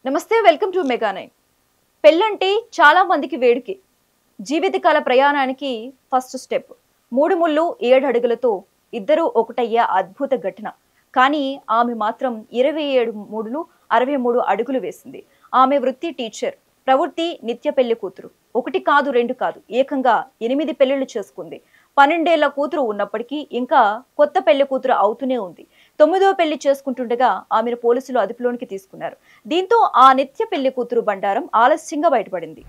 నమస్తే welcome to mega nine. పెళ్ళంటే చాలా మందికి వేడుకే. జీవితకాల ప్రయాణానికి ఫస్ట్ స్టెప్. 3 ముళ్ళు 7 అడుగులతో ఇద్దరు ఒకటయ్యే అద్భుత ఘటన. కానీ ఆమె మాత్రం 27 ముడులు 63 అడుగులు వేసింది. ఆమె వృత్తి టీచర్, ప్రవృత్తి నిత్య పెళ్లి కూతురు. 1 కాదు 2 కాదు, ఏకంగా 8 పెళ్లిళ్లు చేసుకుంది. 12 ఏళ్ల కూతురు ఉన్నప్పటికీ ఇంకా కొత్త పెళ్లి కూతురు అవుతూనే ఉంది. 9వ పెళ్లి చేసుకుంటుండగా ఆమెను పోలీసులు అదుపులోనికి తీసుకున్నారు. దీంతో ఆ నిత్య పెళ్లి కూతురు బండారం ఆలస్యంగా బయటపడింది.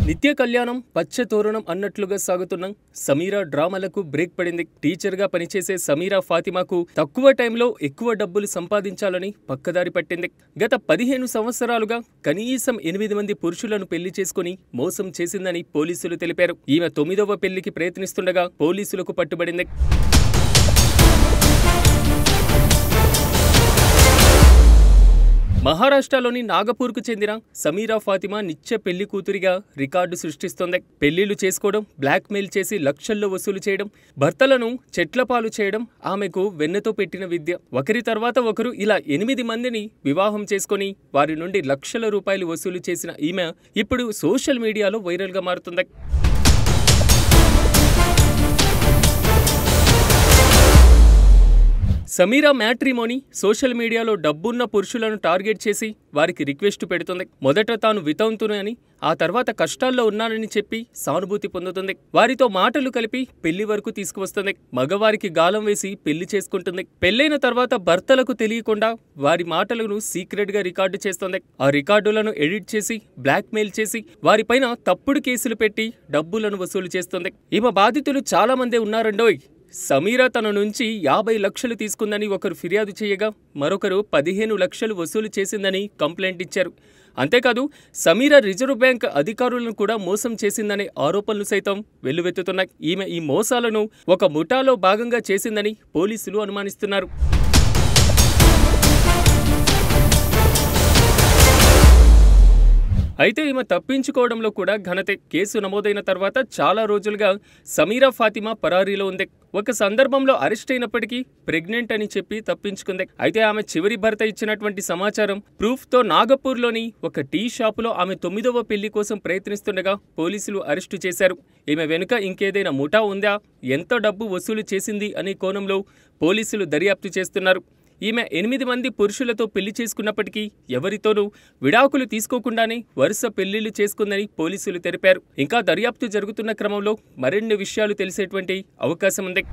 నిత్య కళ్యాణం పచ్చ తోరణం అన్నట్లుగా సాగుతున్న సమీరా డ్రామాలకు బ్రేక్ పడింది. టీచర్గా పనిచేసే సమీరా ఫాతిమాకు తక్కువ టైంలో ఎక్కువ డబ్బులు సంపాదించాలని పక్కదారి పట్టింది. గత 15 సంవత్సరాలుగా కనీసం 8 మంది పురుషులను పెళ్లి చేసుకుని మోసం చేసిందని పోలీసులు తెలిపారు. ఈమె 9వ పెళ్లికి ప్రయత్నిస్తుండగా పోలీసులకు పట్టుబడింది. మహారాష్ట్రలోని నాగపూర్కు చెందిన సమీరా ఫాతిమా నిత్య పెళ్లి కూతురిగా రికార్డు సృష్టిస్తోంది. పెళ్లిళ్లు చేసుకోవడం, బ్లాక్ మెయిల్ చేసి లక్షల్లో వసూలు చేయడం, భర్తలను చెట్లపాలు చేయడం ఆమెకు వెన్నతో పెట్టిన విద్య. ఒకరి తర్వాత ఒకరు ఇలా 8 మందిని వివాహం చేసుకుని వారి నుండి లక్షల రూపాయలు వసూలు చేసిన ఈమె ఇప్పుడు సోషల్ మీడియాలో వైరల్గా మారుతుంది. సమీరా మ్యాట్రిమోనీ సోషల్ మీడియాలో డబ్బున్న పురుషులను టార్గెట్ చేసి వారికి రిక్వెస్ట్ పెడుతుంది. మొదట తాను వితంతునని, ఆ తర్వాత కష్టాల్లో ఉన్నానని చెప్పి సానుభూతి పొందుతుంది. వారితో మాటలు కలిపి పెళ్లి వరకు తీసుకువస్తుంది. మగవారికి గాలం వేసి పెళ్లి చేసుకుంటుంది. పెళ్లైన తర్వాత భర్తలకు తెలియకుండా వారి మాటలను సీక్రెట్ గా రికార్డు చేస్తుంది. ఆ రికార్డులను ఎడిట్ చేసి బ్లాక్ మెయిల్ చేసి వారిపైన తప్పుడు కేసులు పెట్టి డబ్బులను వసూలు చేస్తుంది. ఈమె బాధితులు చాలా మందే ఉన్నారండోయ్. సమీరా తన నుంచి 50 లక్షలు తీసుకుందని ఒకరు ఫిర్యాదు చేయగా మరొకరు 15 లక్షలు వసూలు చేసిందని కంప్లైంట్ ఇచ్చారు. అంతేకాదు సమీరా రిజర్వ్ బ్యాంక్ అధికారులను కూడా మోసం చేసిందనే ఆరోపణలు సైతం వెల్లువెత్తుతున్నాయి. ఈమె ఈ మోసాలను ఒక ముఠాలో భాగంగా చేసిందని పోలీసులు అనుమానిస్తున్నారు. అయితే ఈమె తప్పించుకోవడంలో కూడా ఘనతే. కేసు నమోదైన తర్వాత చాలా రోజులుగా సమీరా ఫాతిమా పరారీలో ఉంది. ఒక సందర్భంలో అరెస్ట్ అయినప్పటికీ ప్రెగ్నెంట్ అని చెప్పి తప్పించుకుంది. అయితే ఆమె చివరి భర్త ఇచ్చినటువంటి సమాచారం ప్రూఫ్తో నాగపూర్లోని ఒక టీ షాపులో ఆమె 9వ పెళ్లి కోసం ప్రయత్నిస్తుండగా పోలీసులు అరెస్టు చేశారు. ఈమె వెనుక ఇంకేదైనా ముఠా ఉందా, ఎంత డబ్బు వసూలు చేసింది అనే కోణంలో పోలీసులు దర్యాప్తు చేస్తున్నారు. ఈమె 8 మంది పురుషులతో పెళ్లి చేసుకున్నప్పటికీ ఎవరితోనూ విడాకులు తీసుకోకుండానే వరుస పెళ్లిళ్లు చేసుకుందని పోలీసులు తెలిపారు. ఇంకా దర్యాప్తు జరుగుతున్న క్రమంలో మరిన్ని విషయాలు తెలిసేటువంటి అవకాశం ఉంది.